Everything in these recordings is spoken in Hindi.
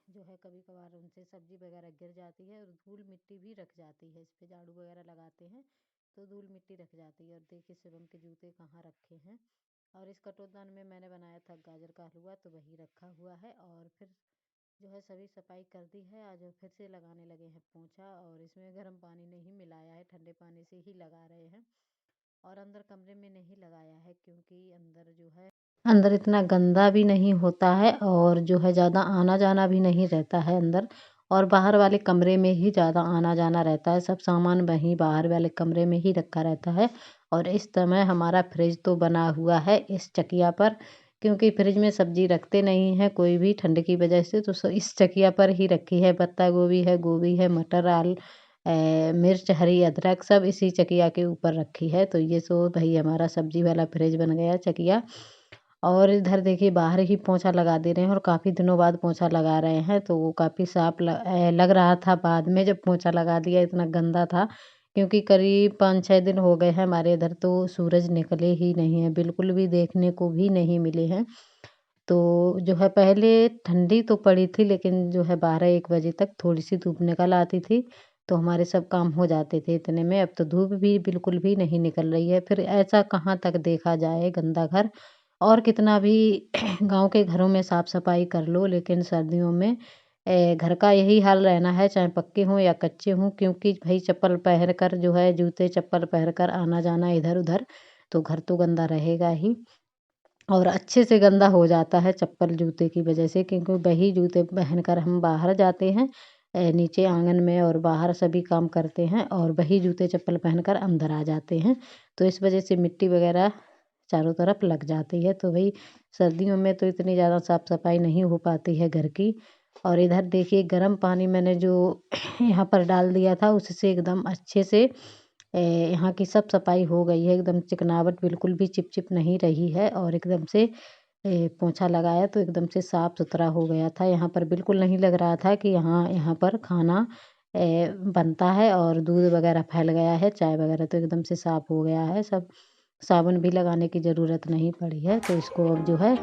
जो है कभी कभार उनसे सब्जी वगैरह गिर जाती है और धूल मिट्टी भी रख जाती है। इस पे झाड़ू वगैरह लगाते हैं तो धूल मिट्टी रख जाती है। और देखिए शिवम के जूते कहाँ रखे हैं। और इस कटोरदान में मैंने बनाया था गाजर का हलवा, तो वही रखा हुआ है। और फिर जो है सभी सफाई कर दी है। आज फिर से लगाने लगे हैं पोंछा, और इसमें गर्म पानी नहीं मिलाया है, ठंडे पानी से ही लगा रहे हैं। और अंदर कमरे में नहीं लगाया है क्योंकि अंदर जो है अंदर इतना गंदा भी नहीं होता है, और जो है ज़्यादा आना जाना भी नहीं रहता है अंदर। और बाहर वाले कमरे में ही ज़्यादा आना जाना रहता है, सब सामान वहीं बाहर वाले कमरे में ही रखा रहता है। और इस समय हमारा फ्रिज तो बना हुआ है इस चकिया पर, क्योंकि फ्रिज में सब्जी रखते नहीं हैं कोई भी ठंड की वजह से, तो इस चकिया पर ही रखी है। पत्ता गोभी है, मटर, मिर्च, हरी अदरक सब इसी चकिया के ऊपर रखी है। तो ये सो भाई हमारा सब्जी वाला फ्रिज बन गया चकिया। और इधर देखिए बाहर ही पोंछा लगा दे रहे हैं, और काफ़ी दिनों बाद पोंछा लगा रहे हैं, तो वो काफ़ी साफ लग रहा था। बाद में जब पोंछा लगा दिया इतना गंदा था, क्योंकि करीब 5-6 दिन हो गए हैं हमारे इधर तो सूरज निकले ही नहीं है, बिल्कुल भी देखने को भी नहीं मिले हैं। तो जो है पहले ठंडी तो पड़ी थी, लेकिन जो है 12-1 बजे तक थोड़ी सी धूप निकल आती थी, तो हमारे सब काम हो जाते थे इतने में। अब तो धूप भी बिल्कुल भी नहीं निकल रही है। फिर ऐसा कहाँ तक देखा जाए गंदा घर। और कितना भी गांव के घरों में साफ सफाई कर लो, लेकिन सर्दियों में घर का यही हाल रहना है, चाहे पक्के हों या कच्चे हों, क्योंकि भाई चप्पल पहन कर जो है जूते चप्पल पहन कर आना जाना इधर उधर, तो घर तो गंदा रहेगा ही। और अच्छे से गंदा हो जाता है चप्पल जूते की वजह से, क्योंकि वही जूते पहन कर हम बाहर जाते हैं नीचे आंगन में, और बाहर सभी काम करते हैं, और वही जूते चप्पल पहन कर अंदर आ जाते हैं। तो इस वजह से मिट्टी वगैरह चारों तरफ लग जाती है। तो भाई सर्दियों में तो इतनी ज़्यादा साफ सफाई नहीं हो पाती है घर की। और इधर देखिए गर्म पानी मैंने जो यहाँ पर डाल दिया था, उससे एकदम अच्छे से यहाँ की सब सफाई हो गई है। एकदम चिकनावट बिल्कुल भी चिपचिप नहीं रही है, और एकदम से पोंछा लगाया तो एकदम से साफ सुथरा हो गया था। यहाँ पर बिल्कुल नहीं लग रहा था कि यहाँ यहाँ पर खाना बनता है, और दूध वगैरह फैल गया है, चाय वगैरह तो एकदम से साफ हो गया है सब। साबुन भी लगाने की ज़रूरत नहीं पड़ी है। तो इसको अब जो है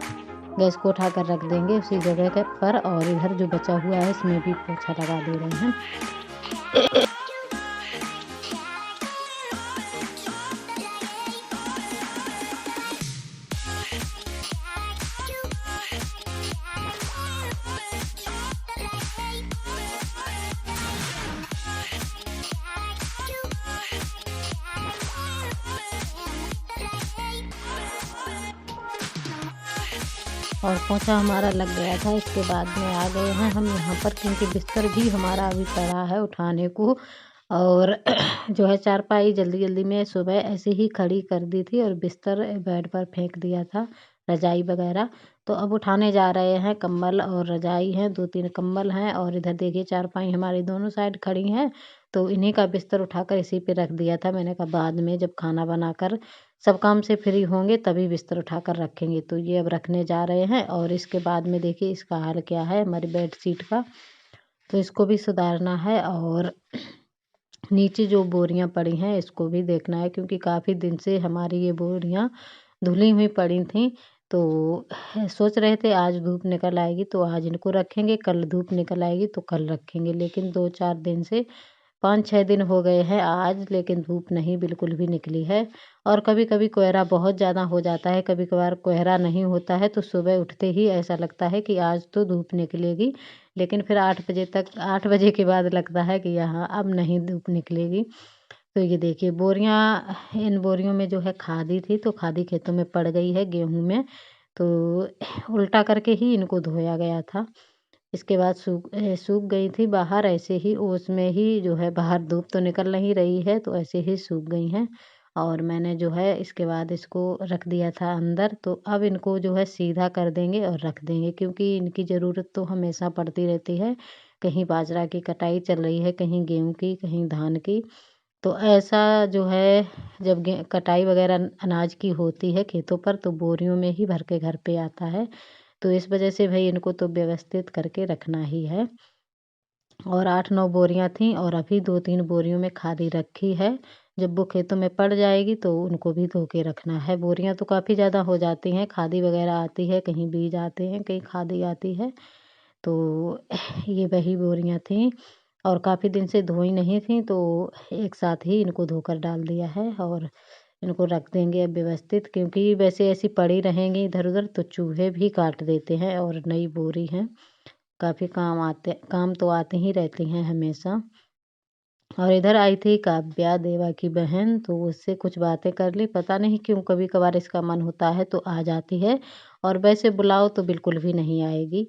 गैस को उठाकर रख देंगे उसी जगह के पर, और इधर जो बचा हुआ है इसमें भी पोंछा लगा दे रहे हैं। और पोंछा हमारा लग गया था। इसके बाद में आ गए हैं हम यहाँ पर, क्योंकि बिस्तर भी हमारा अभी पड़ा है उठाने को। और जो है चारपाई जल्दी जल्दी में सुबह ऐसे ही खड़ी कर दी थी, और बिस्तर बेड पर फेंक दिया था, रजाई वगैरह। तो अब उठाने जा रहे हैं। कंबल और रजाई हैं, 2-3 कंबल हैं, और इधर देखिए चारपाई हमारी दोनों साइड खड़ी हैं। तो इन्हीं का बिस्तर उठाकर इसी पे रख दिया था। मैंने कहा बाद में जब खाना बनाकर सब काम से फ्री होंगे तभी बिस्तर उठाकर रखेंगे। तो ये अब रखने जा रहे हैं। और इसके बाद में देखिए इसका हाल क्या है हमारी बेडशीट का, तो इसको भी सुधारना है। और नीचे जो बोरियां पड़ी हैं इसको भी देखना है, क्योंकि काफ़ी दिन से हमारी ये बोरियां धुली हुई पड़ी थी। तो सोच रहे थे आज धूप निकल आएगी तो आज इनको रखेंगे, कल धूप निकल आएगी तो कल रखेंगे, लेकिन 2-4 दिन से 5-6 दिन हो गए हैं आज, लेकिन धूप नहीं बिल्कुल भी निकली है। और कभी कभी कोहरा बहुत ज़्यादा हो जाता है, कभी कभार कोहरा नहीं होता है, तो सुबह उठते ही ऐसा लगता है कि आज तो धूप निकलेगी, लेकिन फिर 8 बजे के बाद लगता है कि यहाँ अब नहीं धूप निकलेगी। तो ये देखिए बोरियां, इन बोरियों में जो है खादी थी, तो खादी खेतों में पड़ गई है गेहूं में। तो उल्टा करके ही इनको धोया गया था। इसके बाद सूख गई थी बाहर ऐसे ही ओस में ही, जो है बाहर धूप तो निकल नहीं रही है, तो ऐसे ही सूख गई हैं। और मैंने जो है इसके बाद इसको रख दिया था अंदर। तो अब इनको जो है सीधा कर देंगे और रख देंगे, क्योंकि इनकी ज़रूरत तो हमेशा पड़ती रहती है। कहीं बाजरा की कटाई चल रही है, कहीं गेहूं की, कहीं धान की। तो ऐसा जो है जब कटाई वगैरह अनाज की होती है खेतों पर, तो बोरियों में ही भर के घर पे आता है। तो इस वजह से भाई इनको तो व्यवस्थित करके रखना ही है। और 8-9 बोरियां थीं, और अभी 2-3 बोरियों में खादी रखी है। जब वो खेतों में पड़ जाएगी तो उनको भी धो के रखना है। बोरियां तो काफ़ी ज़्यादा हो जाती हैं, खादी वगैरह आती है, कहीं बीज आते हैं, कहीं खादी आती है। तो ये वही बोरियां थी और काफ़ी दिन से धोई नहीं थी, तो एक साथ ही इनको धोकर डाल दिया है और इनको रख देंगे अब व्यवस्थित, क्योंकि वैसे ऐसी पड़ी रहेंगी इधर उधर तो चूहे भी काट देते हैं। और नई बोरी हैं, काफ़ी काम तो आती ही रहती हैं हमेशा। और इधर आई थी काव्या, देवा की बहन, तो उससे कुछ बातें कर ली। पता नहीं क्यों कभी कभार इसका मन होता है तो आ जाती है, और वैसे बुलाओ तो बिल्कुल भी नहीं आएगी।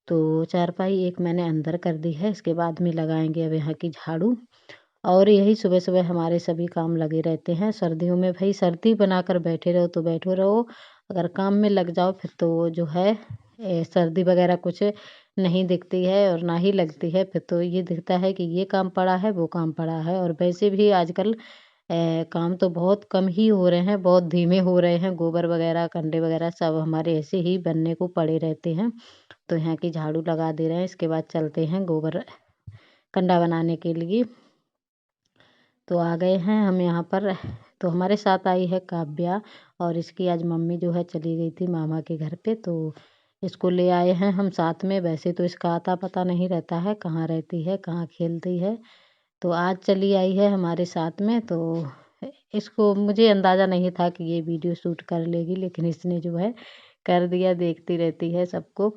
तो चारपाई एक मैंने अंदर कर दी है, इसके बाद में लगाएंगे अब यहाँ की झाड़ू। और यही सुबह सुबह हमारे सभी काम लगे रहते हैं। सर्दियों में भाई सर्दी बनाकर बैठे रहो तो बैठो रहो, अगर काम में लग जाओ फिर तो जो है सर्दी वगैरह कुछ नहीं दिखती है और ना ही लगती है। फिर तो ये दिखता है कि ये काम पड़ा है, वो काम पड़ा है। और वैसे भी आजकल काम तो बहुत कम ही हो रहे हैं, बहुत धीमे हो रहे हैं। गोबर वगैरह कंडे वगैरह सब हमारे ऐसे ही बनने को पड़े रहते हैं। तो यहाँ की झाड़ू लगा दे रहे हैं, इसके बाद चलते हैं गोबर कंडा बनाने के लिए। तो आ गए हैं हम यहाँ पर। तो हमारे साथ आई है काव्या, और इसकी आज मम्मी जो है चली गई थी मामा के घर पे, तो इसको ले आए हैं हम साथ में। वैसे तो इसका आता पता नहीं रहता है कहाँ रहती है, कहाँ खेलती है, तो आज चली आई है हमारे साथ में। तो इसको मुझे अंदाज़ा नहीं था कि ये वीडियो शूट कर लेगी, लेकिन इसने जो है कर दिया। देखती रहती है सबको।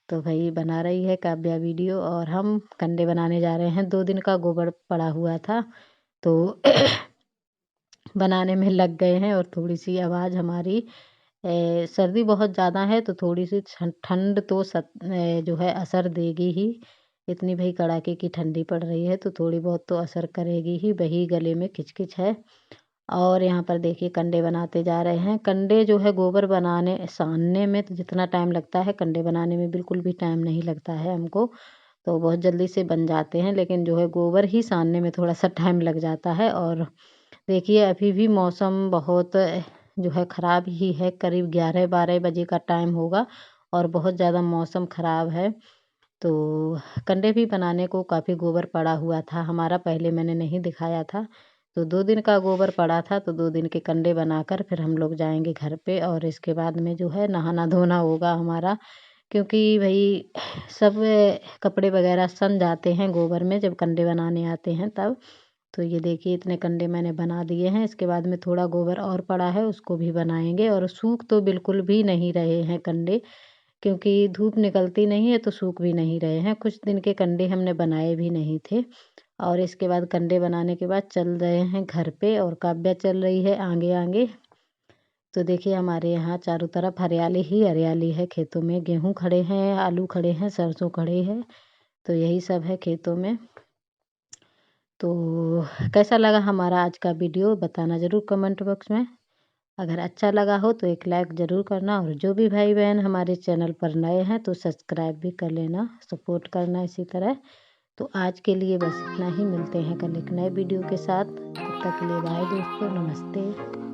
तो भाई बना रही है काव्या वीडियो, और हम कंडे बनाने जा रहे हैं। 2 दिन का गोबर पड़ा हुआ था, तो बनाने में लग गए हैं। और थोड़ी सी आवाज़ हमारी सर्दी बहुत ज़्यादा है, तो थोड़ी सी ठंड तो जो है असर देगी ही। इतनी भाई कड़ाके की ठंडी पड़ रही है, तो थोड़ी बहुत तो असर करेगी ही। वही गले में खिचखिच है। और यहाँ पर देखिए कंडे बनाते जा रहे हैं। कंडे जो है गोबर बनाने सानने में तो जितना टाइम लगता है, कंडे बनाने में बिल्कुल भी टाइम नहीं लगता है हमको, तो बहुत जल्दी से बन जाते हैं। लेकिन जो है गोबर ही सानने में थोड़ा सा टाइम लग जाता है। और देखिए अभी भी मौसम बहुत जो है ख़राब ही है, करीब 11-12 बजे का टाइम होगा और बहुत ज़्यादा मौसम ख़राब है। तो कंडे भी बनाने को काफ़ी गोबर पड़ा हुआ था हमारा, पहले मैंने नहीं दिखाया था। तो 2 दिन का गोबर पड़ा था, तो 2 दिन के कंडे बनाकर फिर हम लोग जाएंगे घर पे, और इसके बाद में जो है नहाना धोना होगा हमारा, क्योंकि भाई सब कपड़े वगैरह सन जाते हैं गोबर में जब कंडे बनाने आते हैं तब। तो ये देखिए इतने कंडे मैंने बना दिए हैं। इसके बाद में थोड़ा गोबर और पड़ा है, उसको भी बनाएंगे। और सूख तो बिल्कुल भी नहीं रहे हैं कंडे, क्योंकि धूप निकलती नहीं है तो सूख भी नहीं रहे हैं। कुछ दिन के कंडे हमने बनाए भी नहीं थे। और इसके बाद कंडे बनाने के बाद चल रहे हैं घर पे, और काव्या चल रही है आगे आगे। तो देखिए हमारे यहाँ चारों तरफ हरियाली ही हरियाली है। खेतों में गेहूँ खड़े हैं, आलू खड़े हैं, सरसों खड़े हैं, तो यही सब है खेतों में। तो कैसा लगा हमारा आज का वीडियो बताना ज़रूर कमेंट बॉक्स में। अगर अच्छा लगा हो तो एक लाइक ज़रूर करना, और जो भी भाई बहन हमारे चैनल पर नए हैं तो सब्सक्राइब भी कर लेना, सपोर्ट करना इसी तरह। तो आज के लिए बस इतना ही, मिलते हैं कल एक नए वीडियो के साथ। तब तक के लिए बाय दोस्तों, नमस्ते।